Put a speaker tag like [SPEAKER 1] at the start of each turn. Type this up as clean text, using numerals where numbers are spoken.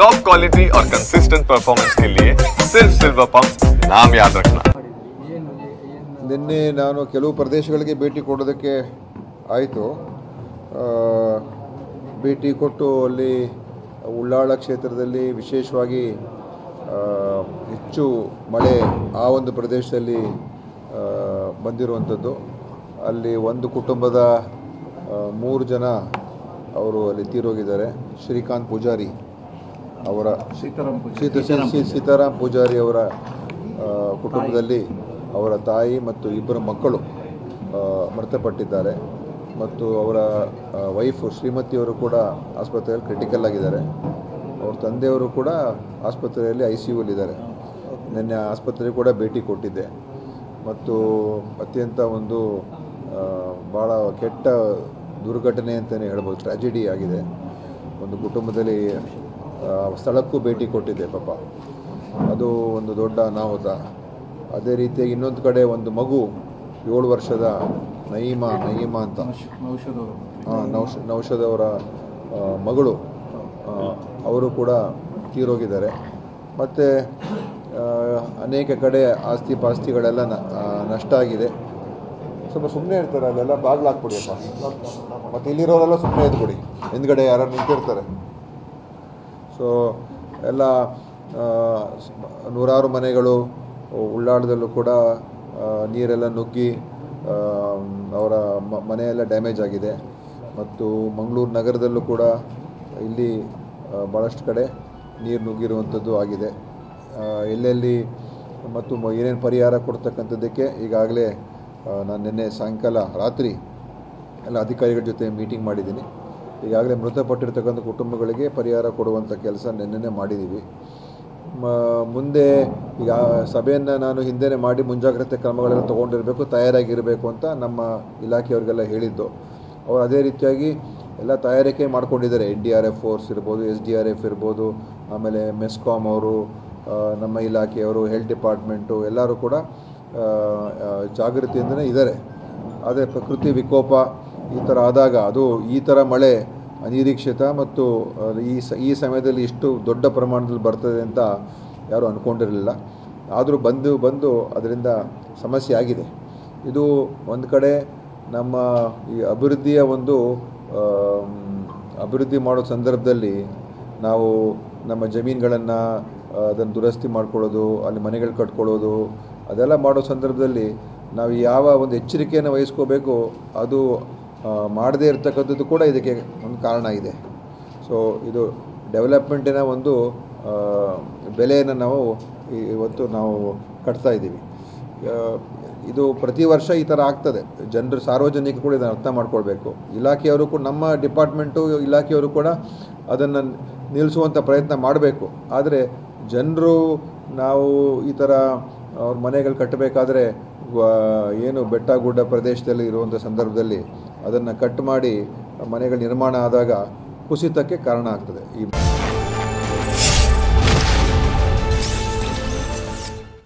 [SPEAKER 1] Top quality और consistent performance के लिए सिर्फ सिल्वर पंप नाम याद रखना।
[SPEAKER 2] ನಿನ್ನೆ ನಾನು ಕೆಲವು ಪ್ರದೇಶಗಳಿಗೆ ಭೇಟಿ ಕೊಡೋದಕ್ಕೆ ಆಯಿತು. ಭೇಟಿ ಕೊಟ್ಟು ಅಲ್ಲಿ ಉಳ್ಳಾಳ ಕ್ಷೇತ್ರದಲ್ಲಿ ವಿಶೇಷವಾಗಿ ಹೆಚ್ಚು ಮಳೆ ಆ ಒಂದು ಪ್ರದೇಶದಲ್ಲಿ ಬಂದಿರುವಂಥದ್ದು. ಅಲ್ಲಿ ಒಂದು ಕುಟುಂಬದ 3 ಜನ ಅವರು ಅಲ್ಲಿ ತೀರೋಗಿದ್ದಾರೆ. ಶ್ರೀಕಾಂತ್ ಪೂಜಾರಿ ಅವರ ಸೀತಾರಾಮ್ ಪೂಜಾರಿ ಅವರ ಕುಟುಂಬದಲ್ಲಿ ಅವರ ತಾಯಿ ಮತ್ತು 2 ಮಕ್ಕಳು ಮೃತಪಟ್ಟಿದ್ದಾರೆ. ಮತ್ತು ಅವರ ವೈಫ್ ಶ್ರೀಮತಿಯವರು ಕೂಡ ಆಸ್ಪತ್ರೆಯಲ್ಲಿ ಕ್ರಿಟಿಕಲ್ ಆಗಿದ್ದಾರೆ. ಅವ್ರ ತಂದೆಯವರು ಕೂಡ ಆಸ್ಪತ್ರೆಯಲ್ಲಿ ICUಲಿದ್ದಾರೆ. ನಿನ್ನೆ ಆಸ್ಪತ್ರೆಗೆ ಕೂಡ ಭೇಟಿ ಕೊಟ್ಟಿದ್ದೆ. ಮತ್ತು ಅತ್ಯಂತ ಒಂದು ಭಾಳ ಕೆಟ್ಟ ದುರ್ಘಟನೆ ಅಂತಲೇ ಹೇಳ್ಬೋದು, ಟ್ರ್ಯಾಜಿಡಿ ಆಗಿದೆ. ಒಂದು ಕುಟುಂಬದಲ್ಲಿ ಸ್ಥಳಕ್ಕೂ ಭೇಟಿ ಕೊಟ್ಟಿದ್ದೆ. ಪಾಪ ಅದು ಒಂದು ದೊಡ್ಡ ಅನಾಹುತ. ಅದೇ ರೀತಿಯಾಗಿ ಇನ್ನೊಂದು ಕಡೆ ಒಂದು ಮಗು 7 ವರ್ಷದ ನಯೀಮಾ ಅಂತ ನೌಷದ್ ಅವರ ಮಗಳು, ಅವರು ಕೂಡ ತೀರೋಗಿದ್ದಾರೆ. ಮತ್ತು ಅನೇಕ ಕಡೆ ಆಸ್ತಿ ಪಾಸ್ತಿಗಳೆಲ್ಲ ನಷ್ಟ ಆಗಿದೆ. ಸ್ವಲ್ಪ ಸುಮ್ಮನೆ ಇರ್ತಾರೆ, ಅಲ್ಲೆಲ್ಲ ಬಾಗಿಲಾಕ್ಬಿಡಿಯಪ್ಪ. ಮತ್ತು ಇಲ್ಲಿರೋರೆಲ್ಲ ಸುಮ್ಮನೆ ಇದ್ಬಿಡಿ, ಹಿಂದ್ಗಡೆ ಯಾರು ನಿಂತಿರ್ತಾರೆ. ಸೊ ಎಲ್ಲ ನೂರಾರು ಮನೆಗಳು ಉಳ್ಳಾಳದಲ್ಲೂ ಕೂಡ ನೀರೆಲ್ಲ ನುಗ್ಗಿ ಅವರ ಮನೆಯೆಲ್ಲ ಡ್ಯಾಮೇಜ್ ಆಗಿದೆ. ಮತ್ತು ಮಂಗಳೂರು ನಗರದಲ್ಲೂ ಕೂಡ ಇಲ್ಲಿ ಭಾಳಷ್ಟು ಕಡೆ ನೀರು ನುಗ್ಗಿರುವಂಥದ್ದು ಆಗಿದೆ. ಎಲ್ಲೆಲ್ಲಿ ಮತ್ತು ಏನೇನು ಪರಿಹಾರ ಕೊಡ್ತಕ್ಕಂಥದ್ದಕ್ಕೆ ಈಗಾಗಲೇ ನಾನು ನಿನ್ನೆ ಸಾಯಂಕಾಲ ರಾತ್ರಿ ಎಲ್ಲ ಅಧಿಕಾರಿಗಳ ಜೊತೆ ಮೀಟಿಂಗ್ ಮಾಡಿದ್ದೀನಿ. ಈಗಾಗಲೇ ಮೃತಪಟ್ಟಿರ್ತಕ್ಕಂಥ ಕುಟುಂಬಗಳಿಗೆ ಪರಿಹಾರ ಕೊಡುವಂಥ ಕೆಲಸ ನಿನ್ನೆ ಮಾಡಿದ್ದೀವಿ. ಮುಂದೆ ಈಗ ಸಭೆಯನ್ನು ನಾನು ಹಿಂದೆ ಮಾಡಿ ಮುಂಜಾಗ್ರತೆ ಕ್ರಮಗಳೆಲ್ಲ ತೊಗೊಂಡಿರಬೇಕು, ತಯಾರಾಗಿರಬೇಕು ಅಂತ ನಮ್ಮ ಇಲಾಖೆಯವರಿಗೆಲ್ಲ ಹೇಳಿದ್ದು. ಅವರು ಅದೇ ರೀತಿಯಾಗಿ ಎಲ್ಲ ತಯಾರಿಕೆ ಮಾಡ್ಕೊಂಡಿದ್ದಾರೆ. NDRF ಫೋರ್ಸ್ ಇರ್ಬೋದು, SDRF ಇರ್ಬೋದು, ಆಮೇಲೆ ಮೆಸ್ಕಾಮ್ ಅವರು, ನಮ್ಮ ಇಲಾಖೆಯವರು, ಹೆಲ್ತ್ ಡಿಪಾರ್ಟ್ಮೆಂಟು ಎಲ್ಲರೂ ಕೂಡ ಜಾಗೃತಿಯಿಂದಲೇ ಇದ್ದಾರೆ. ಆದರೆ ಪ್ರಕೃತಿ ವಿಕೋಪ ಈ ಥರ ಆದಾಗ, ಅದು ಈ ಥರ ಮಳೆ ಅನಿರೀಕ್ಷಿತ ಮತ್ತು ಈ ಸಮಯದಲ್ಲಿ ಇಷ್ಟು ದೊಡ್ಡ ಪ್ರಮಾಣದಲ್ಲಿ ಬರ್ತದೆ ಅಂತ ಯಾರೂ ಅಂದ್ಕೊಂಡಿರಲಿಲ್ಲ. ಆದರೂ ಬಂದು ಅದರಿಂದ ಸಮಸ್ಯೆ ಆಗಿದೆ. ಇದು ಒಂದು ಕಡೆ ನಮ್ಮ ಈ ಅಭಿವೃದ್ಧಿಯ ಒಂದು ಅಭಿವೃದ್ಧಿ ಮಾಡೋ ಸಂದರ್ಭದಲ್ಲಿ ನಾವು ನಮ್ಮ ಜಮೀನುಗಳನ್ನು ಅದನ್ನು ದುರಸ್ತಿ ಮಾಡ್ಕೊಳ್ಳೋದು, ಅಲ್ಲಿ ಮನೆಗಳು ಕಟ್ಕೊಳ್ಳೋದು, ಅದೆಲ್ಲ ಮಾಡೋ ಸಂದರ್ಭದಲ್ಲಿ ನಾವು ಯಾವ ಒಂದು ಎಚ್ಚರಿಕೆಯನ್ನು ವಹಿಸ್ಕೋಬೇಕು, ಅದು ಮಾಡದೇ ಇರತಕ್ಕಂಥದ್ದು ಕೂಡ ಇದಕ್ಕೆ ಒಂದು ಕಾರಣ ಇದೆ. ಸೊ ಇದು ಡೆವಲಪ್ಮೆಂಟಿನ ಒಂದು ಬೆಲೆಯನ್ನು ನಾವು ಇವತ್ತು ನಾವು ಕಟ್ತಾ ಇದ್ದೀವಿ. ಇದು ಪ್ರತಿ ವರ್ಷ ಈ ಥರ ಆಗ್ತದೆ. ಜನರು, ಸಾರ್ವಜನಿಕರು ಕೂಡ ಇದನ್ನು ಅರ್ಥ ಮಾಡ್ಕೊಳ್ಬೇಕು. ಇಲಾಖೆಯವರು ಕೂಡ, ನಮ್ಮ ಡಿಪಾರ್ಟ್ಮೆಂಟು ಇಲಾಖೆಯವರು ಕೂಡ ಅದನ್ನು ನಿಲ್ಲಿಸುವಂಥ ಪ್ರಯತ್ನ ಮಾಡಬೇಕು. ಆದರೆ ಜನರು, ನಾವು ಈ ಥರ ಅವ್ರ ಮನೆಗಳು ಕಟ್ಟಬೇಕಾದ್ರೆ ಏನು ಬೆಟ್ಟ ಗುಡ್ಡ ಪ್ರದೇಶದಲ್ಲಿ ಇರುವಂಥ ಸಂದರ್ಭದಲ್ಲಿ ಅದನ್ನು ಕಟ್ ಮಾಡಿ ಮನೆಗಳ ನಿರ್ಮಾಣ ಆದಾಗ ಕುಸಿತಕ್ಕೆ ಕಾರಣ ಆಗ್ತದೆ.